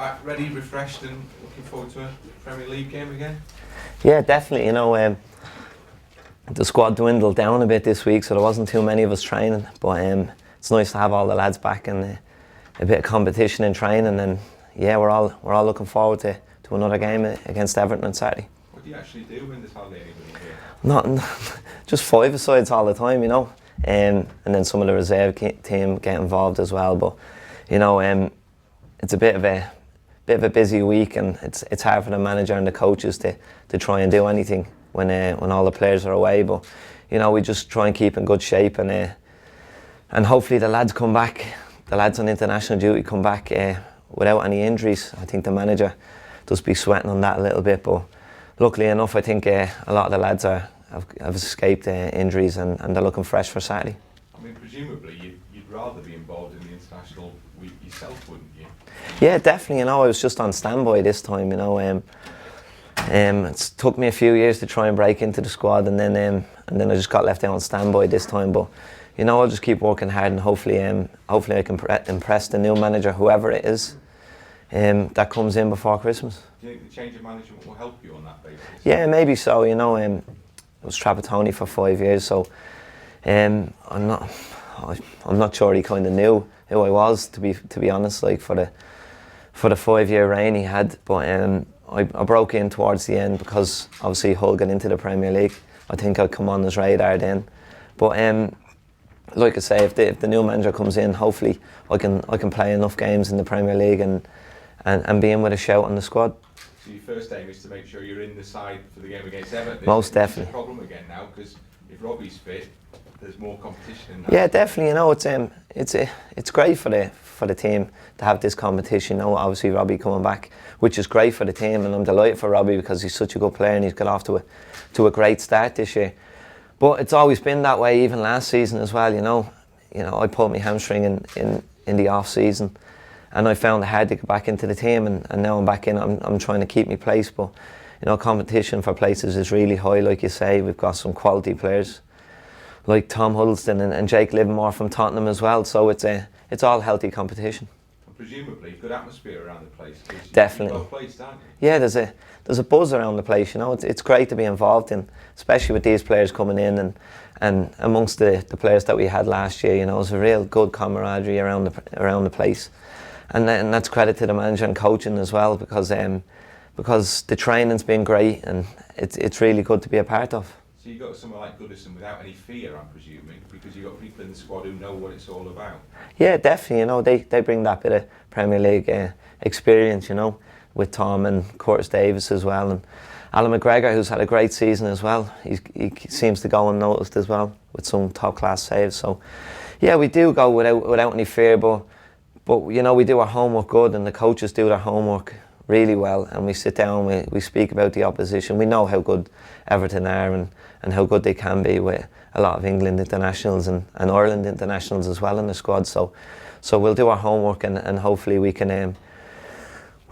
back ready, refreshed, and looking forward to a Premier League game again? Yeah, definitely. The squad dwindled down a bit this week, so there wasn't too many of us training. But it's nice to have all the lads back and a bit of competition in training. And yeah, we're all looking forward to another game against Everton on Saturday. What do you actually do when there's hardly anybody here? Not just five-a-sides all the time, and then some of the reserve team get involved as well. But it's a bit of a busy week, and it's hard for the manager and the coaches to try and do anything when all the players are away. But we just try and keep in good shape, and hopefully the lads come back. The lads on international duty come back without any injuries. I think the manager does be sweating on that a little bit, but luckily enough, I think a lot of the lads have escaped injuries and they're looking fresh for Saturday. I mean, presumably you'd rather be involved in the international week yourself, wouldn't you? Yeah, definitely. I was just on standby this time. It's took me a few years to try and break into the squad, and then I just got left out on standby this time. But I'll just keep working hard, and hopefully I can impress the new manager, whoever it is, that comes in before Christmas. Do you think the change of management will help you on that basis? Yeah, maybe so. I was Trapattoni for 5 years, so I'm not sure he kind of knew who I was, to be honest. Like for the 5-year reign he had, but I broke in towards the end because obviously Hull got into the Premier League. I think I'd come on his radar then, but like I say, if the new manager comes in, hopefully I can play enough games in the Premier League and be in with a shout on the squad. So your first aim is to make sure you're in the side for the game against Everton. Most definitely. It's a problem again now because if Robbie's fit, there's more competition in that. Yeah, definitely. It's great for the team to have this competition. Obviously Robbie coming back, which is great for the team, and I'm delighted for Robbie because he's such a good player and he's got off to a great start this year. But it's always been that way, even last season as well. I pulled my hamstring in the off season, and I found it hard to get back into the team, and now I'm back in. I'm trying to keep my place, but competition for places is really high. Like you say, we've got some quality players like Tom Huddleston and Jake Livermore from Tottenham as well. So it's all healthy competition. And presumably, good atmosphere around the place. Definitely. Well placed, aren't you? Yeah, there's a buzz around the place. It's great to be involved in, especially with these players coming in and amongst the players that we had last year. It was a real good camaraderie around the place, and that's credit to the manager and coaching as well, because the training's been great and it's really good to be a part of. So you got someone like Goodison without any fear, I'm presuming, because you got people in the squad who know what it's all about. Yeah, definitely. They bring that bit of Premier League experience, with Tom and Curtis Davis as well, and Alan McGregor, who's had a great season as well. He seems to go unnoticed as well with some top class saves. So yeah, we do go without any fear, but we do our homework good, and the coaches do their homework really well, and we sit down, we speak about the opposition. We know how good Everton are and how good they can be with a lot of England internationals and Ireland internationals as well in the squad. So we'll do our homework, and hopefully we can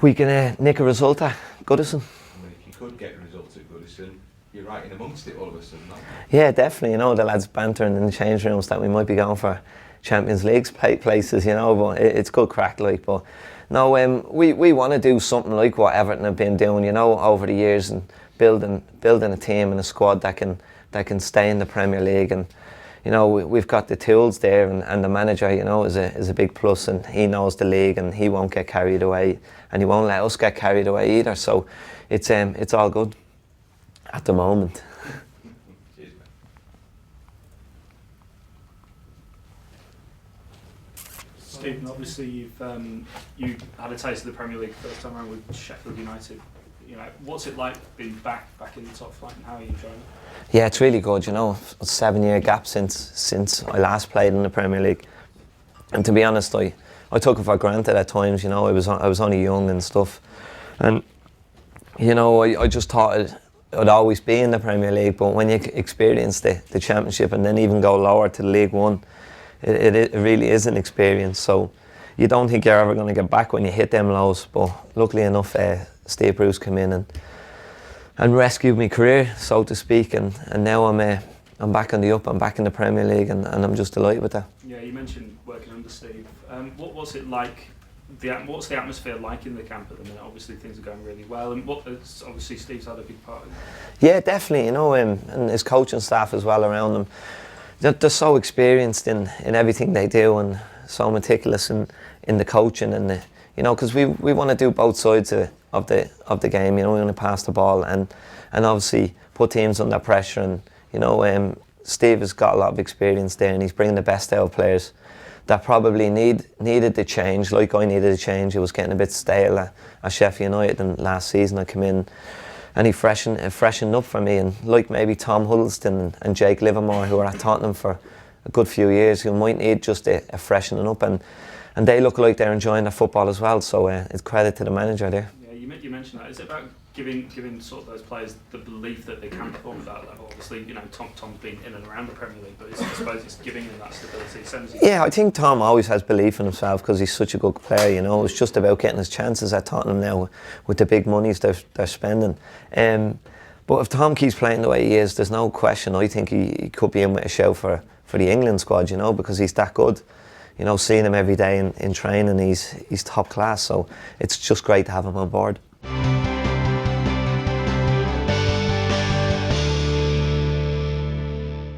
nick a result at Goodison. I mean, if you could get results at Goodison, you're right in amongst it all of a sudden, aren't you? Yeah, definitely. The lads bantering in the change rooms that we might be going for Champions League places, but it's good crack, like. But no, we want to do something like what Everton have been doing, over the years, and building a team and a squad that can stay in the Premier League. And we've got the tools there, and the manager, is a big plus, and he knows the league, and he won't get carried away, and he won't let us get carried away either. So it's all good at the moment. Cheers, mate. Stephen, obviously you had a taste of the Premier League first time around with Sheffield United. What's it like being back in the top flight, and how are you enjoying it? Yeah, it's really good. A 7-year gap since I last played in the Premier League, and to be honest, I took it for granted at times. I was only young and stuff, and I just thought I'd always be in the Premier League. But when you experience the Championship and then even go lower to the League One, it really is an experience. So you don't think you're ever going to get back when you hit them lows. But luckily enough, Steve Bruce came in and rescued my career, so to speak, and now I'm back on the up. I'm back in the Premier League, and I'm just delighted with that. Yeah, you mentioned working under Steve. What's it like what's the atmosphere like in the camp at the minute? Obviously things are going really well, and obviously Steve's had a big part in it. Yeah, definitely. You know, and his coaching staff as well around him. They're so experienced in everything they do, and so meticulous in the coaching, and you know, because we want to do both sides of the game. You know, we want to pass the ball and obviously put teams under pressure, and you know, Steve has got a lot of experience there, and he's bringing the best out of players that probably needed the change, like I needed a change. It was getting a bit stale at Sheffield United, and last season I came in and he freshened up for me, and like maybe Tom Huddleston and Jake Livermore, who are at Tottenham for a good few years, who might need just a freshening up, and they look like they're enjoying their football as well, so it's credit to the manager there. Yeah, you mentioned that. Is it about giving sort of those players the belief that they can perform at that level? Obviously, you know, Tom's been in and around the Premier League, but I suppose it's giving them that stability. Yeah, I think Tom always has belief in himself because he's such a good player. You know, it's just about getting his chances at Tottenham now with the big monies they're spending. But if Tom keeps playing the way he is, there's no question. I think he could be in with a shout for the England squad. You know, because he's that good. You know, seeing him every day in training, he's top class. So it's just great to have him on board.